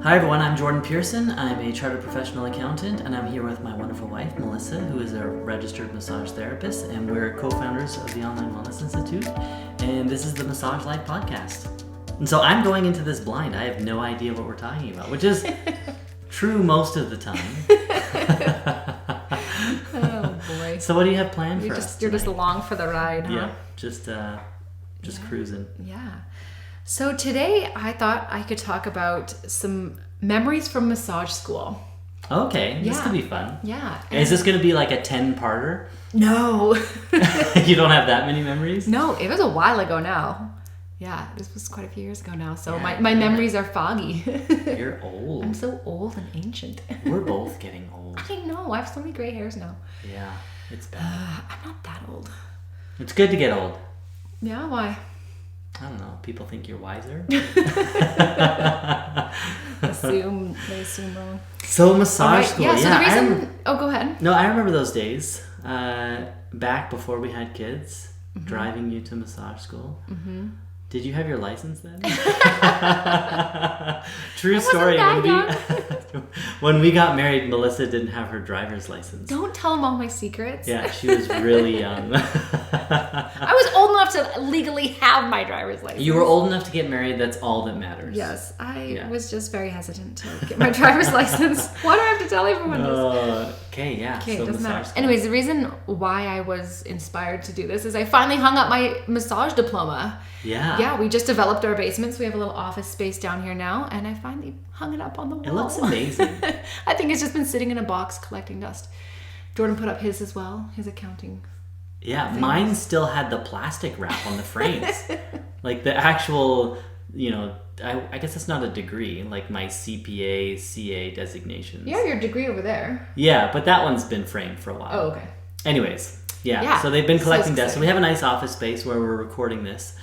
Hi everyone, I'm Jordan Pearson. I'm a chartered professional accountant, and I'm here with my wonderful wife, Melissa, who is a registered massage therapist, and we're co-founders of the Online Wellness Institute, and this is the Massage Life Podcast. And so I'm going into this blind. I have no idea what we're talking about, which is true most of the time. Oh boy. So what do you have planned for us You're tonight? just along for the ride, huh? Yeah, just cruising. Yeah. So today I thought I could talk about some memories from massage school. Okay, this Yeah. could be fun. Yeah. Is this going to be like a 10-parter? No. You don't have that many memories? No, it was a while ago now. Yeah, this was quite a few years ago now. So Yeah, my memories are foggy. You're old. I'm so old and ancient. We're both getting old. I know. I have so many gray hairs now. Yeah, it's bad. I'm not that old. It's good to get old. Yeah, why? I don't know. People think you're wiser. They assume wrong. So massage Alright, school. yeah, so yeah, the reason... Oh, go ahead. No, I remember those days. Back before we had kids, driving you to massage school. Mm-hmm. Did you have your license then? True story. When we got married, Melissa didn't have her driver's license. Don't tell them all my secrets. Yeah, she was really young. I was old enough to legally have my driver's license. You were old enough to get married. That's all that matters. Yes, I was just very hesitant to get my driver's license. Why do I have to tell everyone this? Okay, yeah. Okay, so it doesn't massage matter. school. Anyways, the reason why I was inspired to do this is I finally hung up my massage diploma. Yeah. Yeah, we just developed our basement, so we have a little office space down here now, and I finally hung it up on the wall. It looks amazing. I think it's just been sitting in a box collecting dust. Jordan put up his as well, his accounting. Yeah, mine still had the plastic wrap on the frames. Like the actual, I guess it's not a degree, like my CPA, CA designations. Yeah, your degree over there. Yeah, but that one's been framed for a while. Oh, okay. Anyways, Yeah, so they've been collecting so dust. So we have a nice office space where we're recording this.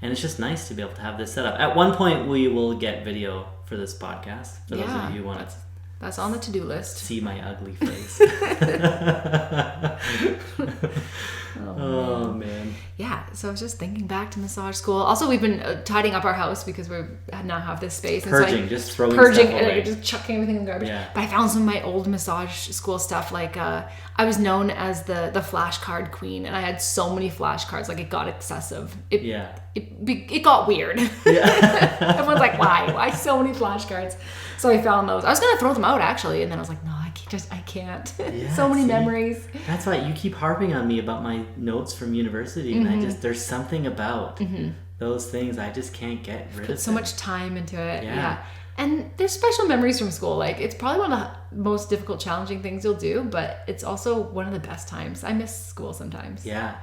And it's just nice to be able to have this set up. At one point, we will get video for this podcast. For those of you who want to That's on the to-do list. see my ugly face. Oh, man. Yeah, so I was just thinking back to massage school. Also, we've been tidying up our house because we now have this space. Purging, and so just throwing purging stuff away. and just chucking everything in the garbage. Yeah. But I found some of my old massage school stuff. Like I was known as the flashcard queen, and I had so many flashcards. Like it got excessive. It got weird. Yeah. Everyone's like, why so many flashcards? So I found those. I was gonna throw them out actually, and then I was like, no, I can't. Yeah, So many see, memories. That's why you keep harping on me about my notes from university, and there's something about those things I just can't get rid of. Put so much time into it. Yeah. And there's special memories from school. Like it's probably one of the most difficult, challenging things you'll do, but it's also one of the best times. I miss school sometimes. Yeah.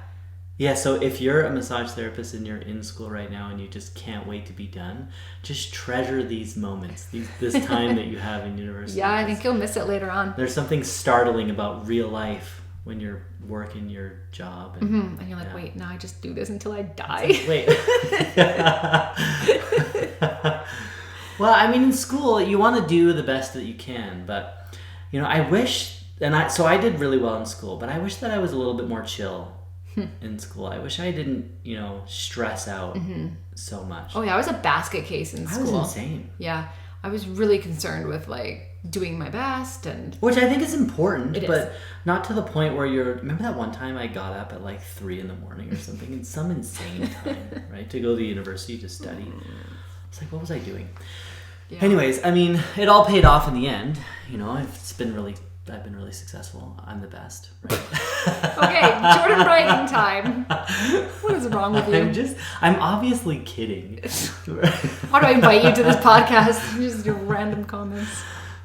Yeah, so if you're a massage therapist and you're in school right now and you just can't wait to be done, just treasure these moments, this time that you have in university. Yeah, I think you'll miss it later on. There's something startling about real life when you're working your job. And, And you're like, wait, now I just do this until I die. Wait. Well, I mean, in school, you want to do the best that you can, but, I wish, so I did really well in school, but I wish that I was a little bit more chill in school. I wish I didn't, stress out so much. Oh yeah, I was a basket case in school. I was insane. Yeah, I was really concerned with like doing my best and. Which I think is important, It but is. not to the point where remember that one time I got up at like 3 a.m. or something, in some insane time, right, to go to the university to study. It's like, what was I doing? Yeah. Anyways, I mean, it all paid off in the end. I've been really successful. I'm the best, right? Okay, Jordan writing time. What is wrong with you? I'm obviously kidding. Why do I invite you to this podcast? Just do random comments.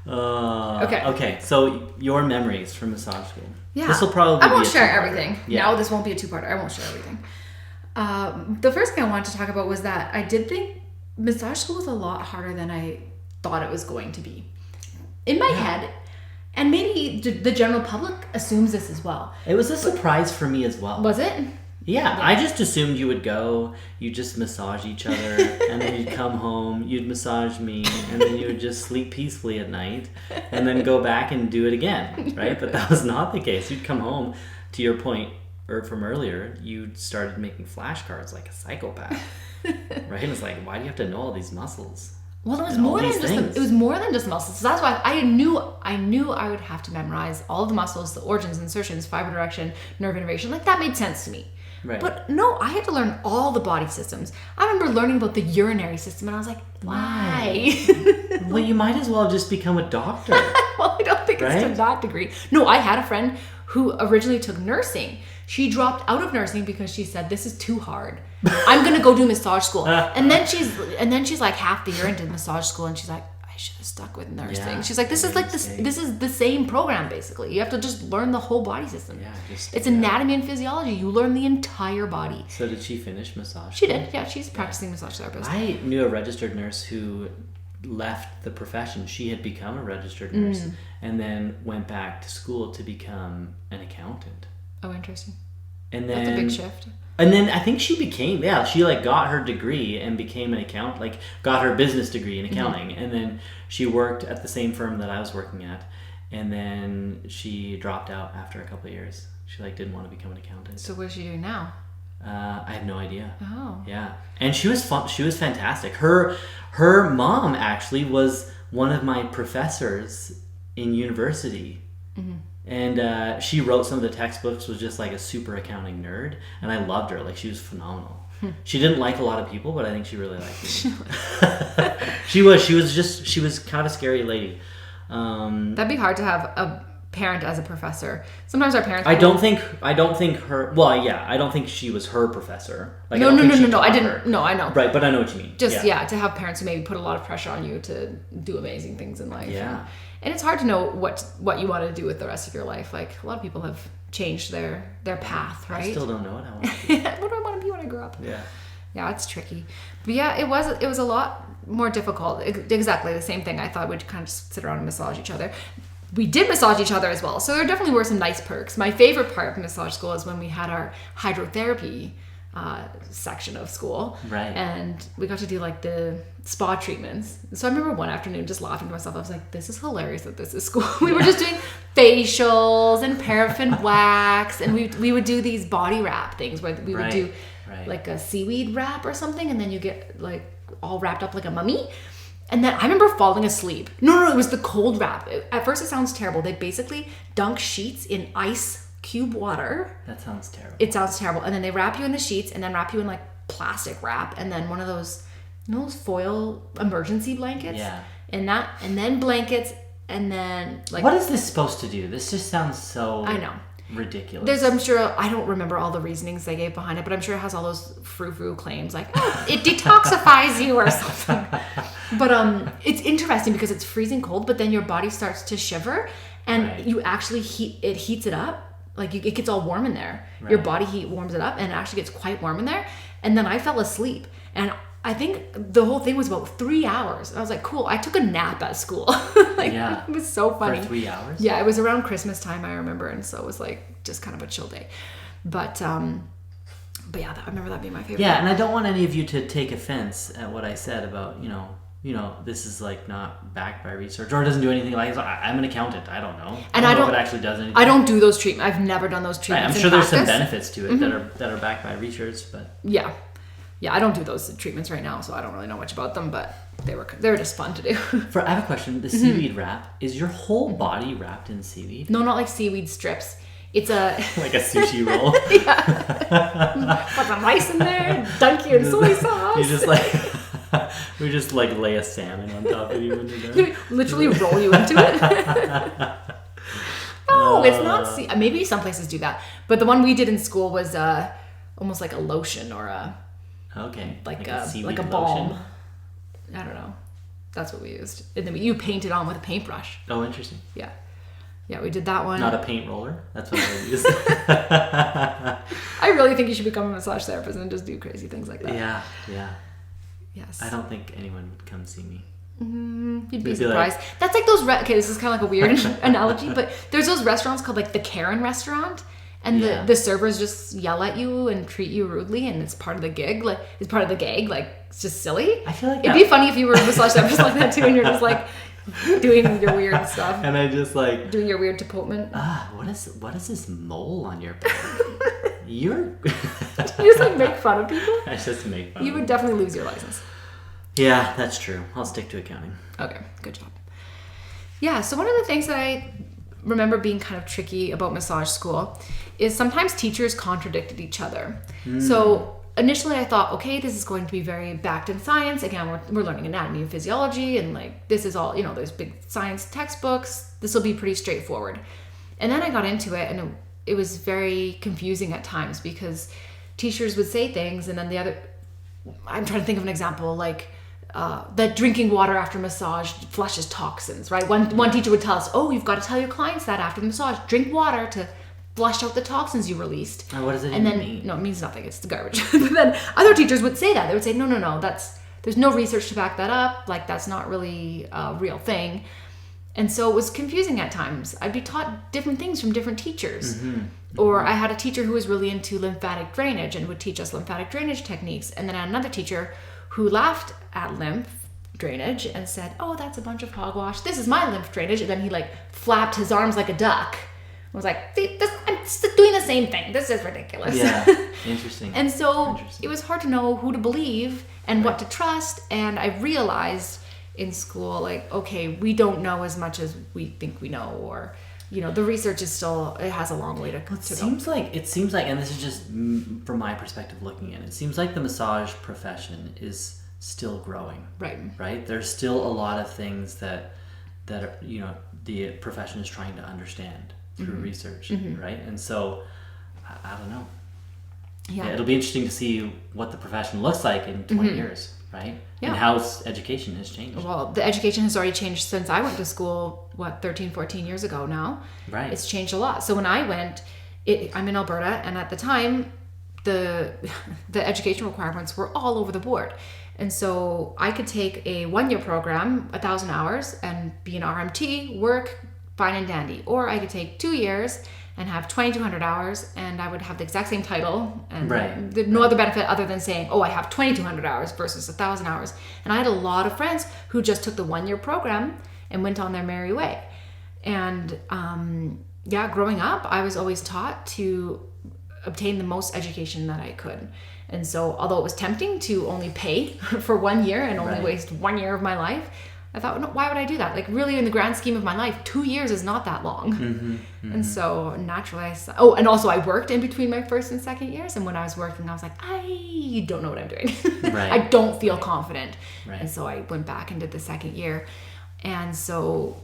Okay, so your memories from massage school. Yeah. This will probably I won't be a share two-parter. everything. Yeah. No, this won't be a two-parter. I won't share everything. The first thing I wanted to talk about was that I did think massage school was a lot harder than I thought it was going to be. In my head, and maybe the general public assumes this as well. It was a surprise for me as well. Was it? Yeah, I just assumed you would go, you'd just massage each other, and then you'd come home, you'd massage me, and then you would just sleep peacefully at night, and then go back and do it again, right? But that was not the case. You'd come home, to your point from earlier, you started making flashcards like a psychopath, right? It's like, why do you have to know all these muscles? Well, it was and all more than these just things. it was more than just muscles. So that's why I knew I would have to memorize all the muscles, the origins, insertions, fiber direction, nerve innervation. Like that made sense to me. Right. But no, I had to learn all the body systems. I remember learning about the urinary system, and I was like, why? Well, you might as well just become a doctor. Well, I don't think it's to Right? that degree. No, I had a friend who originally took nursing. She dropped out of nursing because she said, "This is too hard. I'm gonna go do massage school." And then she's like half the year into massage school, and she's like, "I should have stuck with nursing." Yeah, She's like, "This is like this. This is the same program basically. You have to just learn the whole body system. Yeah, just It's anatomy and physiology. You learn the entire body." So did she finish massage? She did. Yeah, she's practicing massage therapist. I knew a registered nurse who left the profession. She had become a registered nurse and then went back to school to become an accountant. Oh, interesting. And then That's a big shift. And then I think she she like got her degree and became an got her business degree in accounting. And then she worked at the same firm that I was working at. And then she dropped out after a couple of years. She didn't want to become an accountant. So what is she doing now? I have no idea. Oh. Yeah. And she was fun. She was fantastic. Her mom actually was one of my professors in university. Mm-hmm. And she wrote some of the textbooks, was just like a super accounting nerd. And I loved her. She was phenomenal. She didn't like a lot of people, but I think she really liked me. She was kind of a scary lady. That'd be hard to have a parent as a professor. Sometimes our parents. I don't think her. Well, yeah, I don't think she was her professor. No. I didn't. No, I know. Right, but I know what you mean. Just to have parents who maybe put a lot of pressure on you to do amazing things in life. Yeah. And it's hard to know what you want to do with the rest of your life. A lot of people have changed their path, right? I still don't know what I want to do. What do I want to be when I grow up? Yeah. Yeah, it's tricky. But yeah, it was a lot more difficult. Exactly the same thing. I thought we'd kind of just sit around and massage each other. We did massage each other as well. So there definitely were some nice perks. My favorite part of massage school is when we had our hydrotherapy section of school. Right. And we got to do the spa treatments. So I remember one afternoon just laughing to myself. I was like, this is hilarious that this is school. We were just doing facials and paraffin wax. And we would do these body wrap things where we would do a seaweed wrap or something. And then you get all wrapped up like a mummy. And then I remember falling asleep. No, it was the cold wrap. At first it sounds terrible. They basically dunk sheets in ice cube water. That sounds terrible. It sounds terrible. And then they wrap you in the sheets and then wrap you in plastic wrap and then one of those, those foil emergency blankets. Yeah. And then blankets and then What is this supposed to do? This just sounds so I know. ridiculous. I'm sure, I don't remember all the reasonings they gave behind it, but I'm sure it has all those frou-frou claims it detoxifies you or something. But it's interesting because it's freezing cold, but then your body starts to shiver and you actually heats it up. It gets all warm in there. Right. Your body heat warms it up and it actually gets quite warm in there. And then I fell asleep and I think the whole thing was about 3 hours. I was like, cool. I took a nap at school. It was so funny. For 3 hours? Yeah, it was around Christmas time, I remember. And so it was just kind of a chill day. But yeah, I remember that being my favorite. Yeah, and I don't want any of you to take offense at what I said about, this is not backed by research or doesn't do anything I'm an accountant. I don't know. And I don't know if it actually does anything. I don't do those treatments. I've never done those treatments. Right, I'm sure there's some benefits to it that are backed by research, but yeah, I don't do those treatments right now, so I don't really know much about them. But they were just fun to do. I have a question. The seaweed wrap, is your whole body wrapped in seaweed? No, not like seaweed strips. It's a like a sushi roll. Yeah. Put some rice in there, dunk you in soy sauce. You just we just lay a salmon on top of you when you're done. Literally roll you into it. No, it's not. Maybe some places do that, but the one we did in school was almost like a lotion or a like a balm. Lotion? I don't know. That's what we used, and then you paint it on with a paintbrush. Oh, interesting. Yeah, we did that one. Not a paint roller. That's what I would use. I really think you should become a massage therapist and just do crazy things like that. Yeah. Yes. I don't think anyone would come see me. You'd be surprised. That's like those. Okay, this is kind of like a weird analogy, but there's those restaurants called the Karen restaurant, and the servers just yell at you and treat you rudely, and it's part of the gig. It's part of the gag. It's just silly. I feel like it'd be funny if you were a massage therapist like that too, and you're just doing your weird stuff. And I just doing your weird deportment. What is this mole on your back? You just make fun of people? I just make fun. You would definitely lose your license. Yeah, that's true. I'll stick to accounting. Okay, good job. Yeah, so one of the things that I remember being kind of tricky about massage school is sometimes teachers contradicted each other. So initially I thought, okay, this is going to be very backed in science. Again, we're learning anatomy and physiology, and like this is all, there's big science textbooks. This will be pretty straightforward. And then I got into it, and it was very confusing at times because teachers would say things, and then I'm trying to think of an example, like that drinking water after massage flushes toxins, right? One teacher would tell us, oh, you've got to tell your clients that after the massage, drink water to flush out the toxins you released. What does it mean? No, it means nothing. It's the garbage. But then other teachers would say that. They would say, no, there's no research to back that up. Like, that's not really a real thing. And so it was confusing at times. I'd be taught different things from different teachers. Or I had a teacher who was really into lymphatic drainage and would teach us lymphatic drainage techniques. And then I had another teacher who laughed at lymph drainage and said, oh, that's a bunch of hogwash. This is my lymph drainage. And then he like flapped his arms like a duck. I was like, see, I'm doing the same thing. This is ridiculous. Yeah, interesting. And so it was hard to know who to believe and what to trust. And I realized in school, like, okay, we don't know as much as we think we know, or, the research is still, it has a long way to go. It seems like, and this is just from my perspective looking at it, it seems like the massage profession is still growing. Right? There's still a lot of things that are, the profession is trying to understand through research, right? And so, I don't know. Yeah, it'll be interesting to see what the profession looks like in 20 years, right? Yeah. And how education has changed. Well, the education has already changed since I went to school, 13, 14 years ago now. Right. It's changed a lot. So when I went, I'm in Alberta, and at the time, the education requirements were all over the board. And so I could take a 1-year program, 1,000 hours, and be an RMT, work, fine and dandy. Or I could take 2 years and have 2,200 hours, and I would have the exact same title, and no other benefit other than saying, oh, I have 2,200 hours versus 1,000 hours. And I had a lot of friends who just took the 1-year program and went on their merry way. And growing up, I was always taught to obtain the most education that I could. And so although it was tempting to only pay for 1 year and only waste 1 year of my life, I thought, no, why would I do that? Like, really, in the grand scheme of my life, 2 years is not that long. And so naturally, and also I worked in between my first and second years. And when I was working, I was like, I don't know what I'm doing. I don't feel confident. And so I went back and did the second year. And so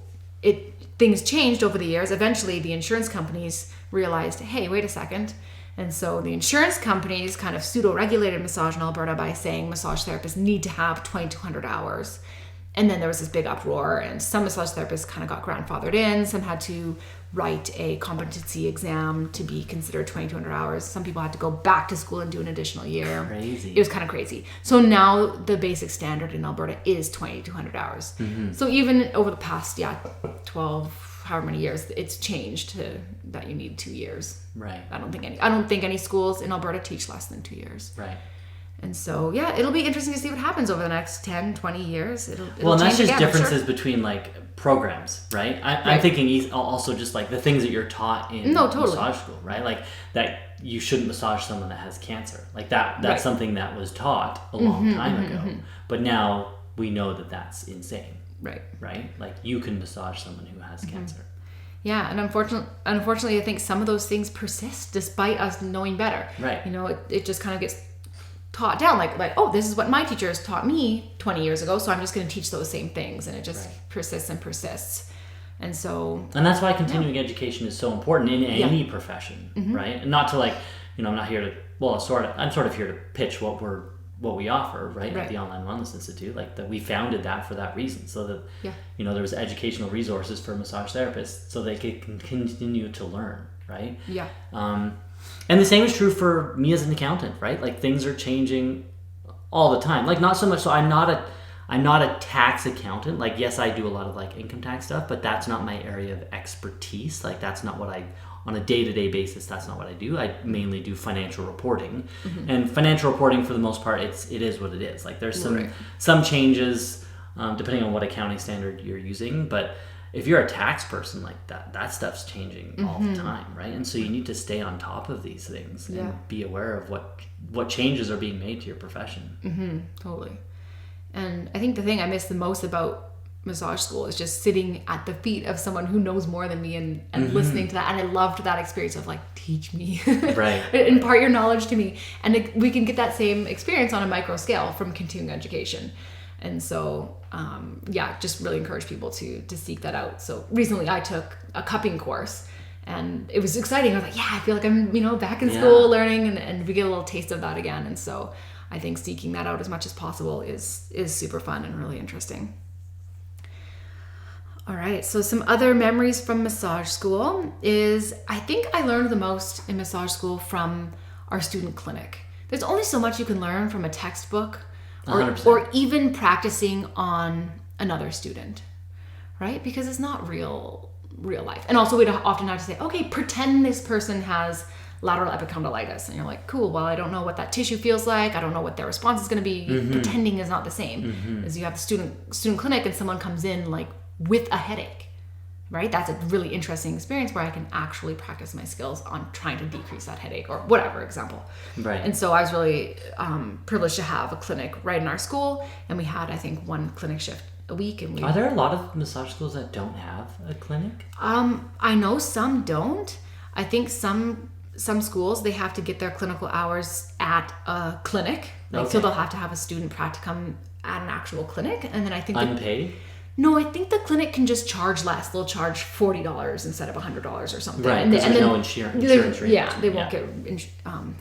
things changed over the years. Eventually, the insurance companies realized, hey, wait a second. And so the insurance companies kind of pseudo-regulated massage in Alberta by saying massage therapists need to have 2,200 hours. And then there was this big uproar, and some massage therapists kind of got grandfathered in. Some had to write a competency exam to be considered 2,200 hours. Some people had to go back to school and do an additional year. Crazy. It was kind of crazy. So now the basic standard in Alberta is 2,200 hours. So even over the past, 12, however many years, it's changed to that you need 2 years. Right. I don't think any schools in Alberta teach less than 2 years. Right. And so, it'll be interesting to see what happens over the next 10, 20 years. It'll and that's just differences between, like, programs, right? I'm thinking also just, like, the things that you're taught in massage school, right? Like, that you shouldn't massage someone that has cancer. Like, that's something that was taught a long time ago. But now we know that that's insane. Right? Like, you can massage someone who has cancer. Yeah, and unfortunately, I think some of those things persist despite us knowing better. Right. It just kind of gets taught down, like, oh, this is what my teachers taught me 20 years ago, so I'm just going to teach those same things, and it just persists and persists. And so, and that's why continuing education is so important in any profession, right? And not to, like, I'm not here to, I'm sort of here to pitch what we offer, right? At the Online Wellness Institute, like, that we founded that for that reason, so that there was educational resources for massage therapists so they could continue to learn, right? And the same is true for me as an accountant, right? Like, things are changing all the time. Like, not so much. So I'm not a tax accountant. Like, yes, I do a lot of, like, income tax stuff, but that's not my area of expertise. Like, that's not what on a day-to-day basis, that's not what I do. I mainly do financial reporting. And financial reporting, for the most part, it is what it is. Like, there's some changes depending on what accounting standard you're using, but if you're a tax person, like, that stuff's changing all the time, right? And so you need to stay on top of these things and be aware of what changes are being made to your profession. Totally. And I think the thing I miss the most about massage school is just sitting at the feet of someone who knows more than me and listening to that. And I loved that experience of like, teach me, right? Impart your knowledge to me. And we can get that same experience on a micro scale from continuing education. And so, just really encourage people to seek that out. So recently I took a cupping course and it was exciting. I was like, yeah, I feel like I'm, back in school learning and we get a little taste of that again. And so I think seeking that out as much as possible is super fun and really interesting. All right, so some other memories from massage school is I think I learned the most in massage school from our student clinic. There's only so much you can learn from a textbook or even practicing on another student, right? Because it's not real life. And also we'd often have to say, okay, pretend this person has lateral epicondylitis. And you're like, cool, well, I don't know what that tissue feels like. I don't know what their response is going to be. Pretending is not the same as you have the student clinic and someone comes in like with a headache, right? That's a really interesting experience where I can actually practice my skills on trying to decrease that headache or whatever example. Right. And so I was really privileged to have a clinic right in our school. And we had, I think, one clinic shift a week. And Are there a lot of massage schools that don't have a clinic? I know some don't. I think some schools, they have to get their clinical hours at a clinic. So they'll have to have a student practicum at an actual clinic. And then I think unpaid? No, I think the clinic can just charge less. They'll charge $40 instead of $100 or something. Right, because there's no insurance rate. Yeah, they won't get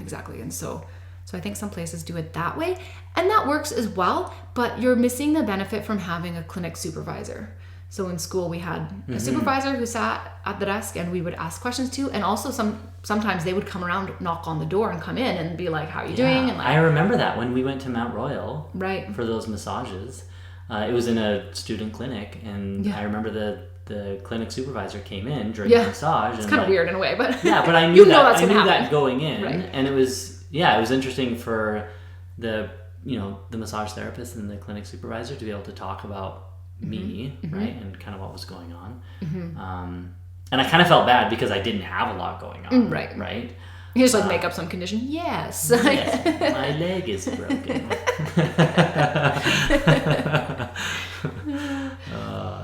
exactly. And so I think some places do it that way, and that works as well. But you're missing the benefit from having a clinic supervisor. So in school we had a supervisor who sat at the desk and we would ask questions to, and also sometimes they would come around, knock on the door, and come in and be like, "How are you doing?" And like, I remember that when we went to Mount Royal, right, for those massages. It was in a student clinic, and I remember the clinic supervisor came in during the massage. It's kind of weird in a way, but but I knew that going in, right. And it was interesting for the massage therapist and the clinic supervisor to be able to talk about me, right, and kind of what was going on. And I kind of felt bad because I didn't have a lot going on, right. You just make up some condition. Yes. Yes, my leg is broken.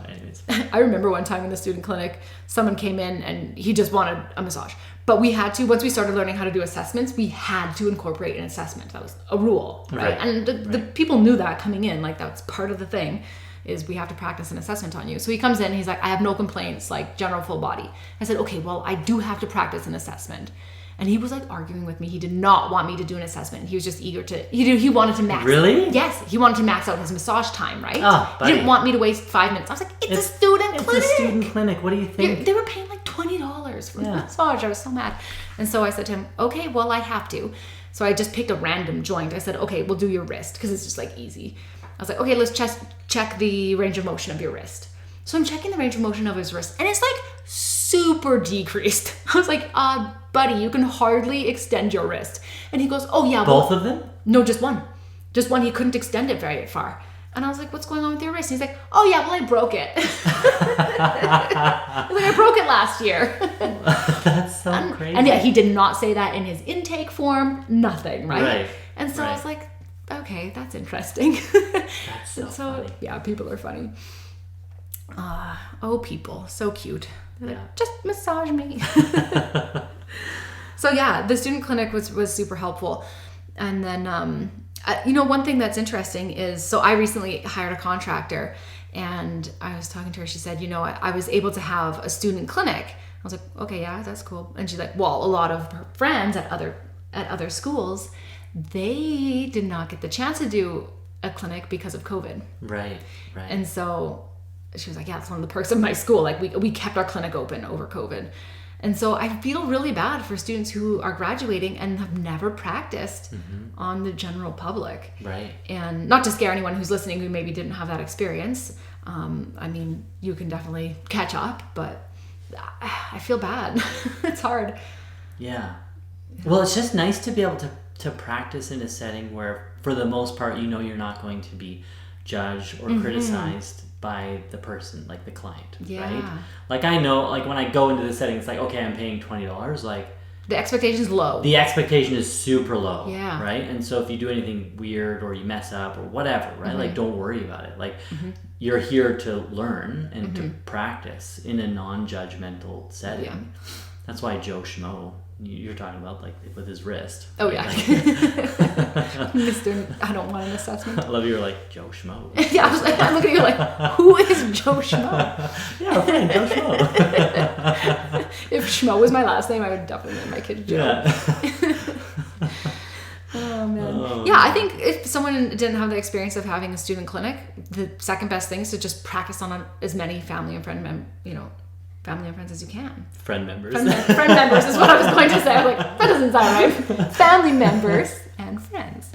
Anyways. I remember one time in the student clinic, someone came in and he just wanted a massage. But we had to, once we started learning how to do assessments, we had to incorporate an assessment. That was a rule, right? And the people knew that coming in, like that's part of the thing, is we have to practice an assessment on you. So he comes in, he's like, I have no complaints, like general full body. I said, okay, well, I do have to practice an assessment. And he was like arguing with me. He did not want me to do an assessment. He was just eager to, he wanted to max. Really? Yes. He wanted to max out his massage time, right? Oh, buddy. He didn't want me to waste 5 minutes. I was like, it's a student clinic. It's a student clinic. What do you think? They were paying like $20 for the massage. I was so mad. And so I said to him, okay, well, I have to. So I just picked a random joint. I said, okay, we'll do your wrist because it's just like easy. I was like, okay, let's check the range of motion of your wrist. So I'm checking the range of motion of his wrist and it's like super decreased. I was like, buddy, you can hardly extend your wrist. And he goes, oh yeah. Both of them? No, just one. Just one. He couldn't extend it very far. And I was like, what's going on with your wrist? And he's like, oh yeah, well, I broke it. I was like, I broke it last year. That's so crazy. And yeah, he did not say that in his intake form, nothing, right? Right. And so I was like, okay, that's interesting. That's so funny. Yeah, people are funny. People, so cute. They're like, just massage me. So yeah, the student clinic was super helpful. And then, one thing that's interesting is, so I recently hired a contractor and I was talking to her. She said, I was able to have a student clinic. I was like, okay, yeah, that's cool. And she's like, well, a lot of her friends at other schools, they did not get the chance to do a clinic because of COVID. Right. And so she was like, yeah, it's one of the perks of my school. Like we kept our clinic open over COVID. And so I feel really bad for students who are graduating and have never practiced on the general public. Right. And not to scare anyone who's listening who maybe didn't have that experience. You can definitely catch up, but I feel bad. It's hard. Yeah. Well, it's just nice to be able to practice in a setting where, for the most part, you're not going to be judged or criticized by the person, like the client, right? Like I know, like when I go into the setting, it's like, okay, I'm paying $20. Like, The expectation's low. The expectation is super low. Yeah. Right? And so if you do anything weird or you mess up or whatever, right? Like, don't worry about it. Like, you're here to learn and to practice in a non-judgmental setting. Yeah. That's why Joe Schmo, you're talking about, like, with his wrist. Oh, yeah. Like, Mr. I don't want an assessment. I love you were like, Joe Schmo. Yeah, I'm looking at you like, who is Joe Schmo? Yeah, our friend, Joe Schmo. If Schmo was my last name, I would definitely name my kid Joe. Yeah. Oh, man. Yeah, I think if someone didn't have the experience of having a student clinic, the second best thing is to just practice on as many family and friends as you can. Friend members. Friend members is what I was going to say. I'm like, that doesn't sound right. Family members and friends.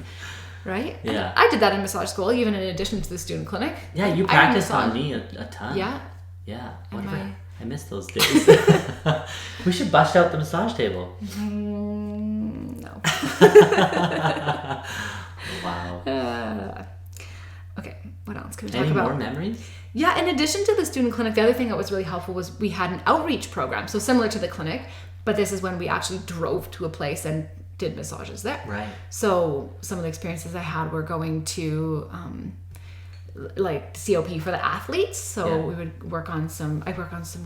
Right? Yeah. And I did that in massage school, even in addition to the student clinic. Yeah, you practiced on me a ton. Yeah. Yeah. I miss those days. We should bust out the massage table. No. Wow. Okay, what else can we talk Any about? more memories? Yeah, in addition to the student clinic, the other thing that was really helpful was we had an outreach program. So similar to the clinic, but this is when we actually drove to a place and did massages there. Right. So some of the experiences I had were going to like COP for the athletes. So we would I'd work on some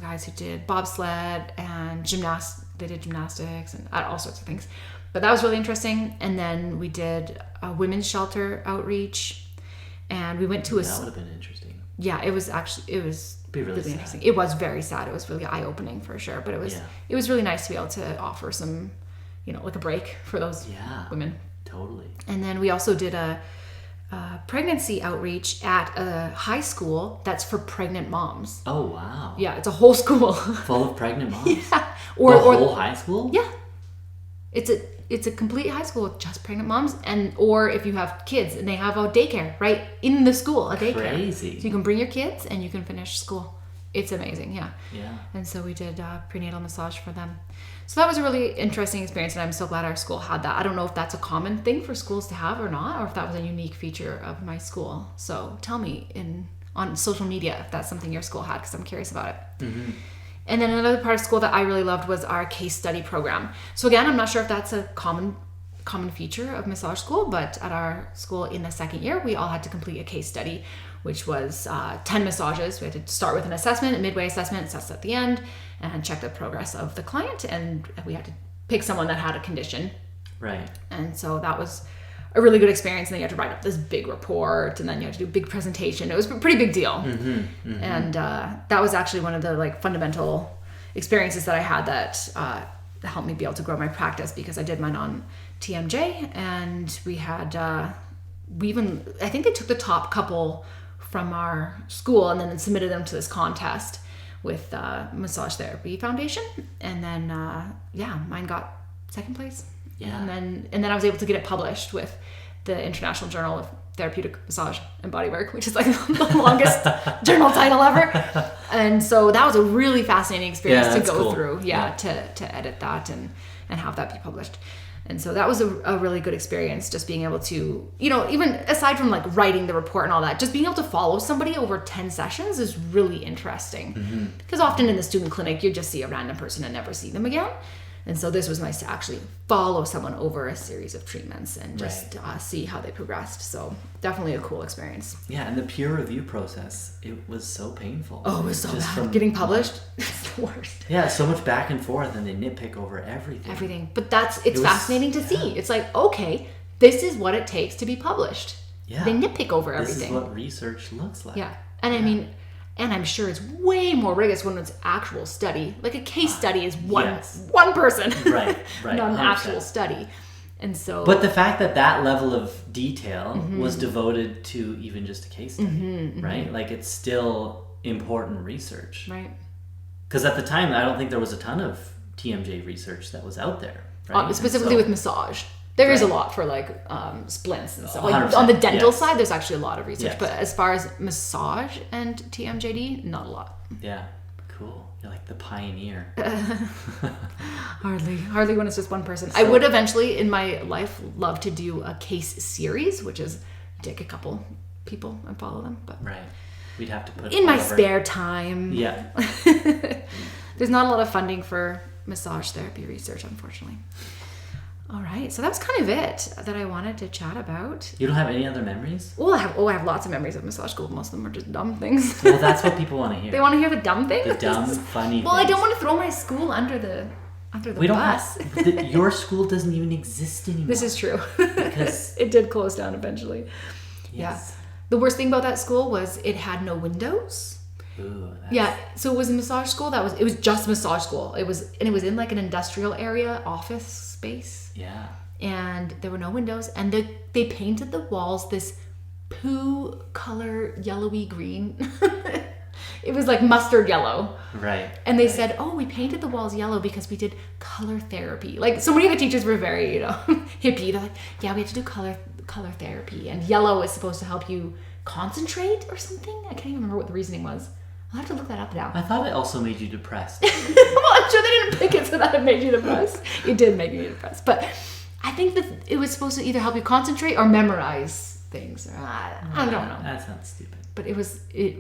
guys who did bobsled and they did gymnastics and all sorts of things. But that was really interesting. And then we did a women's shelter outreach, and we went to that would have been interesting. Yeah, it was really interesting. It was very sad. It was really eye-opening for sure. But it was really nice to be able to offer some, like a break for those women. Totally. And then we also did a pregnancy outreach at a high school that's for pregnant moms. Oh, wow. Yeah, it's a whole school. Full of pregnant moms? Yeah. Or whole high school? Yeah. It's a complete high school with just pregnant moms, or if you have kids and they have a daycare right in the school, a daycare. Crazy. So you can bring your kids and you can finish school. It's amazing, yeah. Yeah. And so we did prenatal massage for them. So that was a really interesting experience, and I'm so glad our school had that. I don't know if that's a common thing for schools to have or not, or if that was a unique feature of my school. So tell me on social media if that's something your school had, because I'm curious about it. Mm-hmm. And then another part of school that I really loved was our case study program. So again, I'm not sure if that's a common feature of massage school, but at our school in the second year, we all had to complete a case study, which was 10 massages. We had to start with an assessment, a midway assessment, assess at the end, and check the progress of the client. And we had to pick someone that had a condition. Right. And so that was a really good experience. And then you had to write up this big report, and then you had to do a big presentation. It was a pretty big deal. Mm-hmm, mm-hmm. And that was actually one of the fundamental experiences that I had that helped me be able to grow my practice, because I did mine on TMJ, and we had I think they took the top couple from our school and then submitted them to this contest with Massage Therapy Foundation, and then mine got second place. Yeah. And then I was able to get it published with the International Journal of Therapeutic Massage and Bodywork, which is like the longest journal title ever. And so that was a really fascinating experience to go through. To edit that and have that be published. And so that was a really good experience, just being able to, even aside from writing the report and all that, just being able to follow somebody over 10 sessions is really interesting. Because often in the student clinic, you just see a random person and never see them again. And so this was nice to actually follow someone over a series of treatments and just see how they progressed. So definitely a cool experience. Yeah, and the peer review process, it was so painful. Oh, it was so bad. Getting published, it's the worst. Yeah, so much back and forth, and they nitpick over everything. Everything. But it's fascinating to see. It's like, okay, this is what it takes to be published. Yeah. They nitpick over everything. This is what research looks like. Yeah. And I mean... And I'm sure it's way more rigorous when it's actual study. Like a case study is one person, right, not an 100%. Actual study. And so, but the fact that level of detail was devoted to even just a case study, right? Like it's still important research, right? Because at the time, I don't think there was a ton of TMJ research that was out there, right? Specifically with massage. There is a lot for splints and stuff. On the dental side, there's actually a lot of research. Yes. But as far as massage and TMJD, not a lot. Yeah, cool. You're like the pioneer. Hardly when it's just one person. So, I would eventually in my life love to do a case series, which is take a couple people and follow them. But right, we'd have to put in my spare time. Yeah. There's not a lot of funding for massage therapy research, unfortunately. All right, so that was kind of it that I wanted to chat about. You don't have any other memories? Well, I have lots of memories of massage school. Most of them are just dumb things. Well, that's what people want to hear. They want to hear the dumb things? The dumb, funny Well, things. I don't want to throw my school under the bus. Your school doesn't even exist anymore. This is true. Because it did close down eventually. Yes. Yeah. The worst thing about that school was it had no windows. Ooh, Yeah, so it was a massage school. It was just massage school. It was in like an industrial area, office space. Yeah. And there were no windows, and they painted the walls this poo color, yellowy green. It was like mustard yellow. Right. And they said, "Oh, we painted the walls yellow because we did color therapy." Like, so many of the teachers were very, hippie. They're like, "Yeah, we have to do color therapy, and yellow is supposed to help you concentrate or something." I can't even remember what the reasoning was. I'll have to look that up now. I thought it also made you depressed. Well, I'm sure they didn't pick it so that it made you depressed. It did make me depressed. But I think that it was supposed to either help you concentrate or memorize things. I don't know. That sounds stupid. But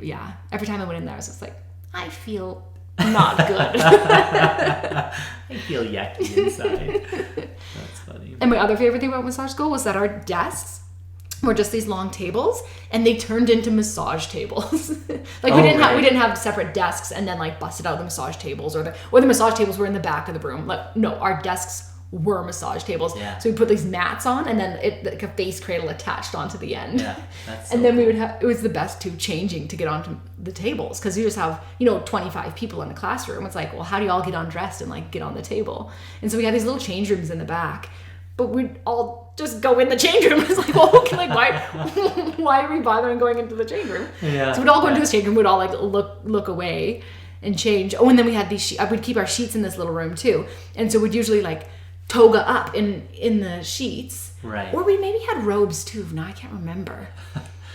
yeah. Every time I went in there, I was just like, I feel not good. I feel yucky inside. That's funny. And my other favorite thing about massage school was that our desks were just these long tables, and they turned into massage tables. We didn't have separate desks and then like busted out the massage tables, or the massage tables were in the back of the room. Like, no, our desks were massage tables. Yeah. So we put these mats on, and then like a face cradle attached onto the end. Yeah, that's and then we would have, it was the best too, changing to get onto the tables, because you just have 25 people in the classroom. It's like, well, how do you all get undressed and like get on the table? And so we had these little change rooms in the back, but we'd all just go in the change room. It's like, well, why are we bothering going into the change room? Yeah. So we'd all go into the change room. We'd all like look away and change. Oh, and then we had these. We'd keep our sheets in this little room too, and so we'd usually like toga up in the sheets. Right. Or we maybe had robes too. No, I can't remember.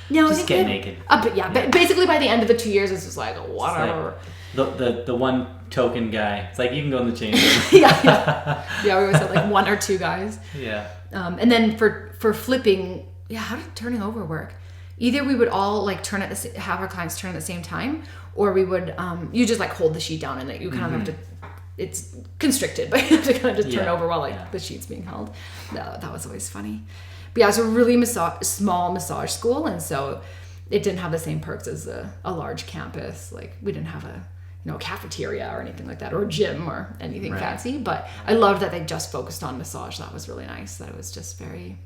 No, just get naked. But but basically by the end of the 2 years, it's just like whatever. Like the one token guy. It's like, you can go in the change room. Yeah. We always had like one or two guys. Yeah. And then for flipping, how did turning over work? Either we would all like have our clients turn at the same time, or we would you just like hold the sheet down, and you kind of have to. It's constricted, but you have to kind of just turn over while the sheet's being held. That was always funny. But yeah, it was a really small massage school, and so it didn't have the same perks as a large campus. Like, we didn't have a cafeteria or anything like that, or a gym or anything fancy. But I loved that they just focused on massage. That was really nice. That it was just very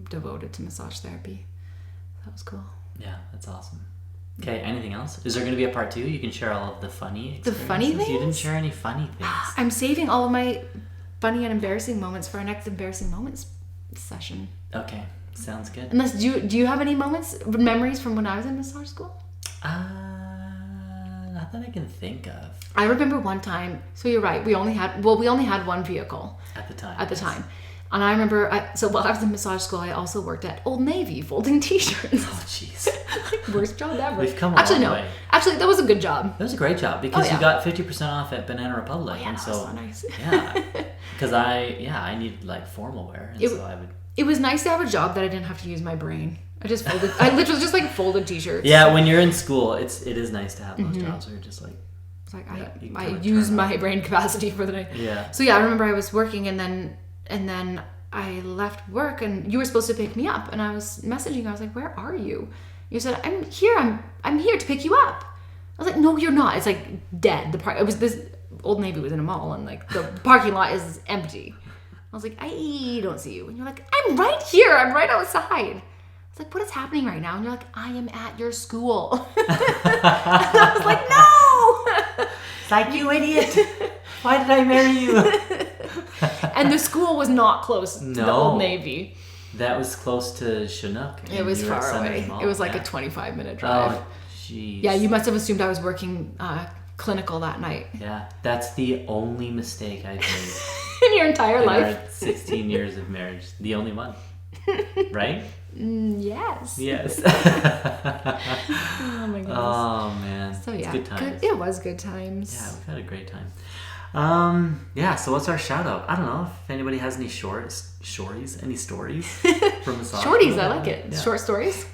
devoted to massage therapy. That was cool. Yeah, that's awesome. Okay, anything else? Is there going to be a part 2? You can share all of the funny experiences. The funny things? You didn't share any funny things. I'm saving all of my funny and embarrassing moments for our next embarrassing moments session. Okay, sounds good. Unless, do you have any memories from when I was in massage school? Not that I can think of. I remember one time, so you're right, we only had one vehicle. At the time. And I remember, while I was in massage school, I also worked at Old Navy folding t-shirts. Oh, jeez. Worst job ever. We've come a long way. Actually, that was a good job. That was a great job, because you got 50% off at Banana Republic. Oh, yeah, and that so, was so nice. Yeah. Because I needed like formal wear. And so I would... It was nice to have a job that I didn't have to use my brain. I literally just like folded t-shirts. Yeah, when you're in school, it is nice to have those jobs where you're just like... It's like, I use my brain capacity for the day. Yeah. So yeah, I remember I was working, and then I left work, and you were supposed to pick me up, and I was messaging. I was like, "Where are you?" You said, "I'm here. I'm here to pick you up." I was like, "No, you're not." It's like dead. It was this Old Navy was in a mall, and like the parking lot is empty. I was like, "I don't see you," and you're like, "I'm right here. I'm right outside." I was like, "What is happening right now?" And you're like, "I am at your school." And I was like, "No!" It's like, you idiot. Why did I marry you? And the school was not close to the Old Navy. That was close to Chinook. It was far away. It was like a 25-minute drive. Oh, jeez. Yeah, you must have assumed I was working clinical that night. Yeah, that's the only mistake I've made. In your entire life? Our 16 years of marriage. The only one. Right? Yes. Yes. Oh my goodness. Oh man. So yeah, it's good times. It was good times. Yeah, we've had a great time. So what's our shout out? I don't know if anybody has any any stories from massage Shorties, school. I like it. Yeah. Short stories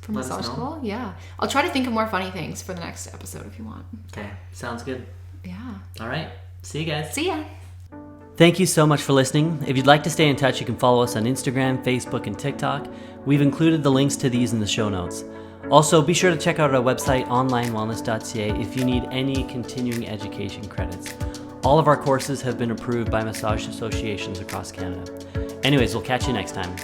from massage school. Yeah, I'll try to think of more funny things for the next episode if you want. Okay, sounds good. Yeah. All right. See you guys. See ya. Thank you so much for listening. If you'd like to stay in touch, you can follow us on Instagram, Facebook, and TikTok. We've included the links to these in the show notes. Also, be sure to check out our website, onlinewellness.ca, if you need any continuing education credits. All of our courses have been approved by massage associations across Canada. Anyways, we'll catch you next time.